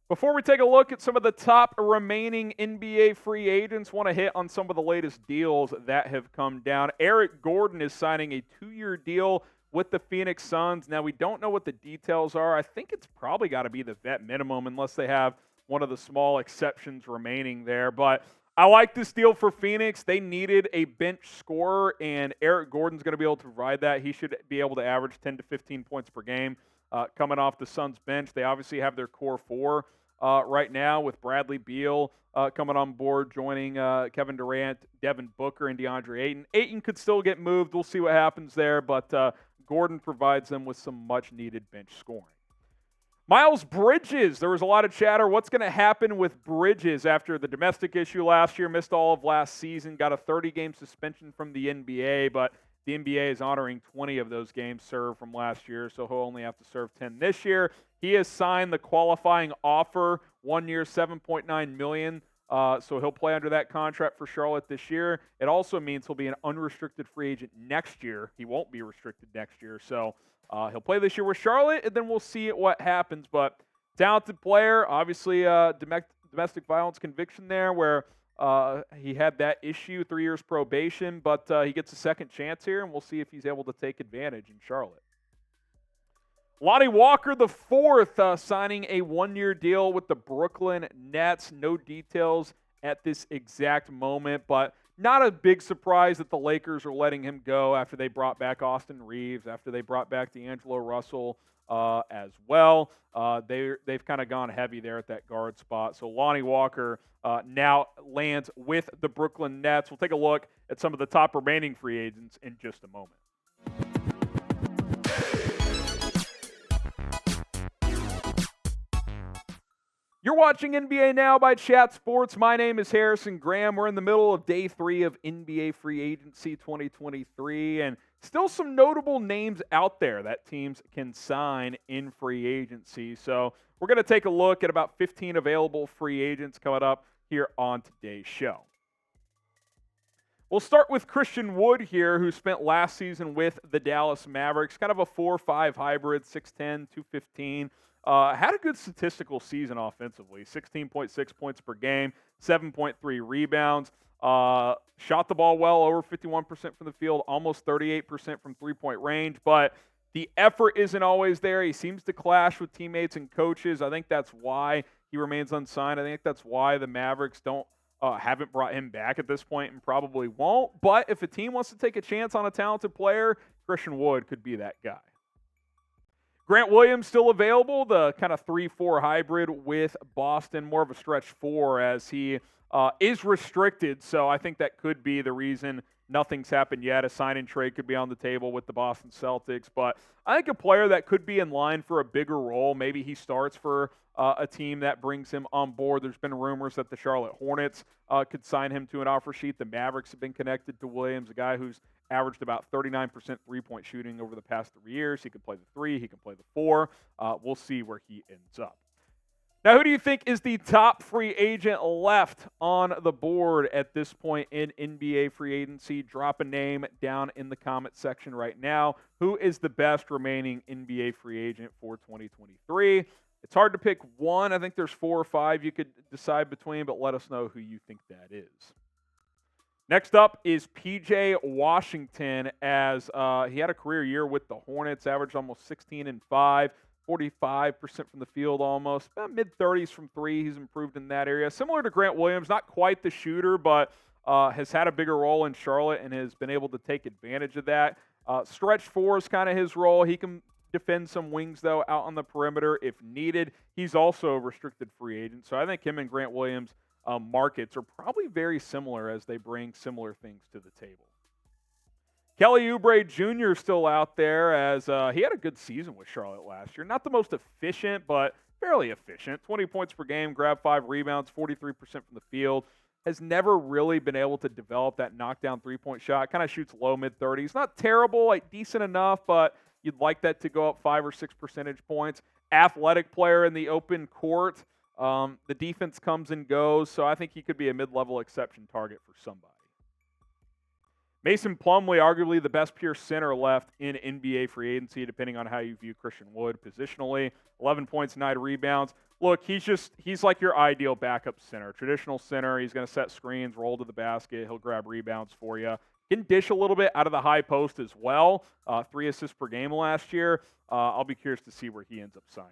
Before we take a look at some of the top remaining NBA free agents, want to hit on some of the latest deals that have come down. Eric Gordon is signing a 2-year deal with the Phoenix Suns. Now, we don't know what the details are. I think it's probably got to be the vet minimum unless they have one of the small exceptions remaining there. But I like this deal for Phoenix. They needed a bench scorer, and Eric Gordon's going to be able to provide that. He should be able to average 10 to 15 points per game. Coming off the Suns bench. They obviously have their core four right now with Bradley Beal coming on board, joining Kevin Durant, Devin Booker, and DeAndre Ayton. Ayton could still get moved. We'll see what happens there, but Gordon provides them with some much-needed bench scoring. Miles Bridges, there was a lot of chatter. What's going to happen with Bridges after the domestic issue last year, missed all of last season, got a 30-game suspension from the NBA, but the NBA is honoring 20 of those games served from last year, so he'll only have to serve 10 this year. He has signed the qualifying offer, 1 year, $7.9 million, so he'll play under that contract for Charlotte this year. It also means he'll be an unrestricted free agent next year. He won't be restricted next year, so he'll play this year with Charlotte, and then we'll see what happens. But talented player, obviously domestic violence conviction there where he had that issue, 3 years probation, but he gets a second chance here, and we'll see if he's able to take advantage in Charlotte. Lonnie Walker the fourth signing a 1-year deal with the Brooklyn Nets. No details at this exact moment, but not a big surprise that the Lakers are letting him go after they brought back Austin Reeves, after they brought back D'Angelo Russell as well. They've kind of gone heavy there at that guard spot. So Lonnie Walker now lands with the Brooklyn Nets. We'll take a look at some of the top remaining free agents in just a moment. You're watching NBA Now by Chat Sports. My name is Harrison Graham. We're in the middle of day 3 of NBA Free Agency 2023, and still some notable names out there that teams can sign in free agency. So we're going to take a look at about 15 available free agents coming up here on today's show. We'll start with Christian Wood here, who spent last season with the Dallas Mavericks, kind of a 4-5 hybrid, 6'10", 215. Had a good statistical season offensively, 16.6 points per game, 7.3 rebounds. Shot the ball well, over 51% from the field, almost 38% from three-point range, but the effort isn't always there. He seems to clash with teammates and coaches. I think that's why he remains unsigned. I think that's why the Mavericks haven't brought him back at this point and probably won't. But if a team wants to take a chance on a talented player, Christian Wood could be that guy. Grant Williams still available, the kind of 3-4 hybrid with Boston, more of a stretch 4 as he is restricted. So I think that could be the reason nothing's happened yet. A sign and trade could be on the table with the Boston Celtics. But I think a player that could be in line for a bigger role, maybe he starts for a team that brings him on board. There's been rumors that the Charlotte Hornets could sign him to an offer sheet. The Mavericks have been connected to Williams, a guy who's averaged about 39% three-point shooting over the past 3 years. He can play the 3, he can play the 4. We'll see where he ends up. Now, who do you think is the top free agent left on the board at this point in NBA free agency? Drop a name down in the comment section right now. Who is the best remaining NBA free agent for 2023? It's hard to pick one. I think there's 4 or 5 you could decide between, but let us know who you think that is. Next up is P.J. Washington, as he had a career year with the Hornets, averaged almost 16 and 5, 45% from the field almost, about mid-30s from 3. He's improved in that area. Similar to Grant Williams, not quite the shooter, but has had a bigger role in Charlotte and has been able to take advantage of that. Stretch 4 is kind of his role. He can defend some wings, though, out on the perimeter if needed. He's also a restricted free agent, so I think him and Grant Williams' markets are probably very similar as they bring similar things to the table. Kelly Oubre Jr. still out there as he had a good season with Charlotte last year. Not the most efficient, but fairly efficient. 20 points per game, grabbed 5 rebounds, 43% from the field. Has never really been able to develop that knockdown three-point shot. Kind of shoots low mid-30s. Not terrible, like decent enough, but you'd like that to go up 5 or 6 percentage points. Athletic player in the open court. The defense comes and goes, so I think he could be a mid-level exception target for somebody. Mason Plumlee, arguably the best pure center left in NBA free agency, depending on how you view Christian Wood positionally. 11 points, 9 rebounds. Look, he's like your ideal backup center. Traditional center, he's going to set screens, roll to the basket, he'll grab rebounds for you. Can dish a little bit out of the high post as well. 3 assists per game last year. I'll be curious to see where he ends up signing.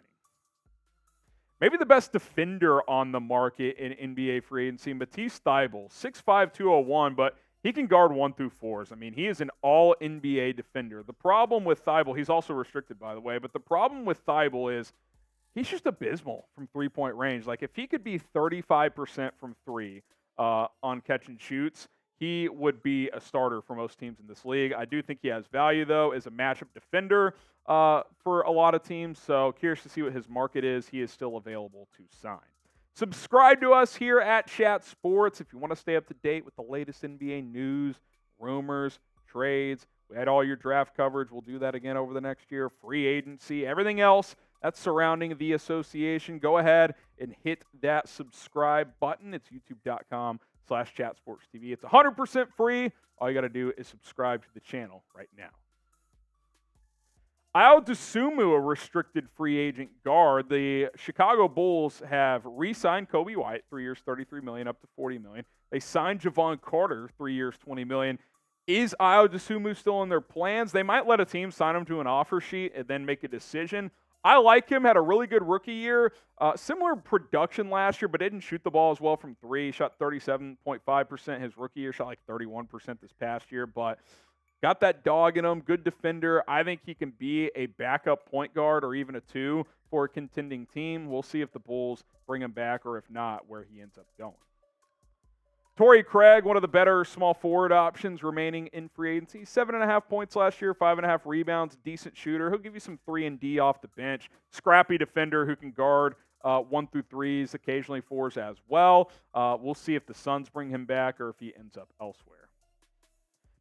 Maybe the best defender on the market in NBA free agency, Matisse Thybulle, 6'5", 201, but he can guard 1 through 4s. I mean, he is an all-NBA defender. The problem with Thybulle, he's also restricted, by the way, but the problem with Thybulle is he's just abysmal from three-point range. Like, if he could be 35% from 3 on catch and shoots, he would be a starter for most teams in this league. I do think he has value, though, as a matchup defender for a lot of teams. So curious to see what his market is. He is still available to sign. Subscribe to us here at Chat Sports if you want to stay up to date with the latest NBA news, rumors, trades. We had all your draft coverage. We'll do that again over the next year. Free agency, everything else that's surrounding the association. Go ahead and hit that subscribe button. It's youtube.com/chatsportstv. It's 100% free. All you got to do is subscribe to the channel right now. Ayo Dosunmu, a restricted free agent guard. The Chicago Bulls have re-signed Kobe White, 3 years, $33 million, up to $40 million. They signed Javon Carter, 3 years, $20 million. Is Ayo Dosunmu still in their plans? They might let a team sign him to an offer sheet and then make a decision. I like him, had a really good rookie year. Similar production last year, but didn't shoot the ball as well from 3. He shot 37.5% his rookie year, shot like 31% this past year, but got that dog in him, good defender. I think he can be a backup point guard or even a 2 for a contending team. We'll see if the Bulls bring him back or if not, where he ends up going. Torrey Craig, one of the better small forward options remaining in free agency. 7.5 points last year, 5.5 rebounds, decent shooter. He'll give you some 3 and D off the bench. Scrappy defender who can guard 1 through 3s, occasionally 4s as well. We'll see if the Suns bring him back or if he ends up elsewhere.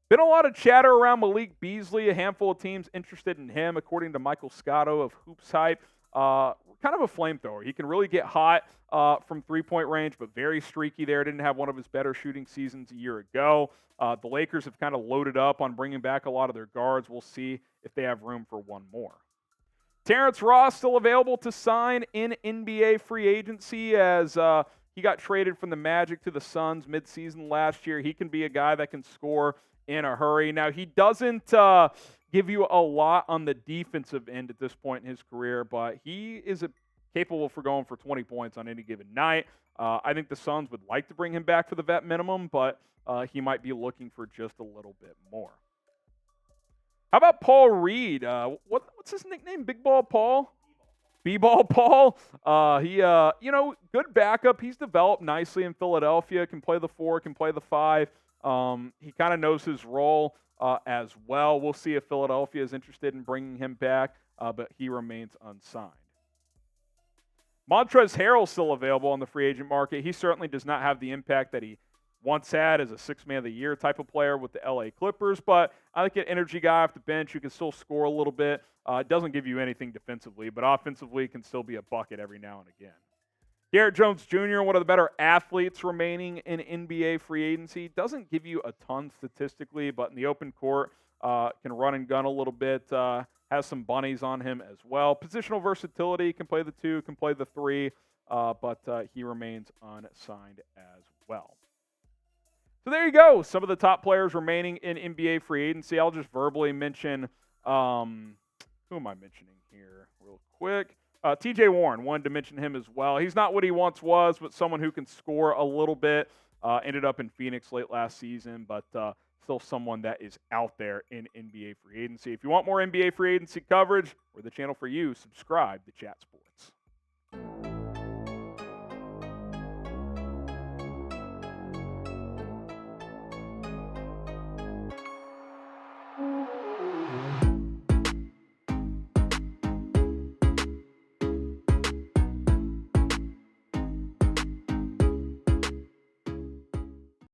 Been a lot of chatter around Malik Beasley, a handful of teams interested in him, according to Michael Scotto of Hoops Hype. Kind of a flamethrower. He can really get hot from three-point range, but very streaky there. Didn't have one of his better shooting seasons a year ago. The Lakers have kind of loaded up on bringing back a lot of their guards. We'll see if they have room for one more. Terrence Ross still available to sign in NBA free agency as he got traded from the Magic to the Suns midseason last year. He can be a guy that can score in a hurry. Now, he doesn't give you a lot on the defensive end at this point in his career, but he is capable for going for 20 points on any given night. I think the Suns would like to bring him back for the vet minimum, but he might be looking for just a little bit more. How about Paul Reed? What's his nickname? Big Ball Paul? B-Ball Paul? Good backup. He's developed nicely in Philadelphia. Can play the 4, can play the 5. He kind of knows his role as well. We'll see if Philadelphia is interested in bringing him back, but he remains unsigned. Montrezl Harrell's still available on the free agent market. He certainly does not have the impact that he once had as a 6th man of the year type of player with the LA Clippers, but I like an energy guy off the bench who can still score a little bit. It doesn't give you anything defensively, but offensively can still be a bucket every now and again. Garrett Jones Jr., one of the better athletes remaining in NBA free agency. Doesn't give you a ton statistically, but in the open court, can run and gun a little bit. Has some bunnies on him as well. Positional versatility, can play the 2, can play the 3, but he remains unsigned as well. So there you go. Some of the top players remaining in NBA free agency. I'll just verbally mention, who am I mentioning here real quick? TJ Warren, wanted to mention him as well. He's not what he once was, but someone who can score a little bit. Ended up in Phoenix late last season, but still someone that is out there in NBA free agency. If you want more NBA free agency coverage, we're the channel for you. Subscribe to Chat Sports.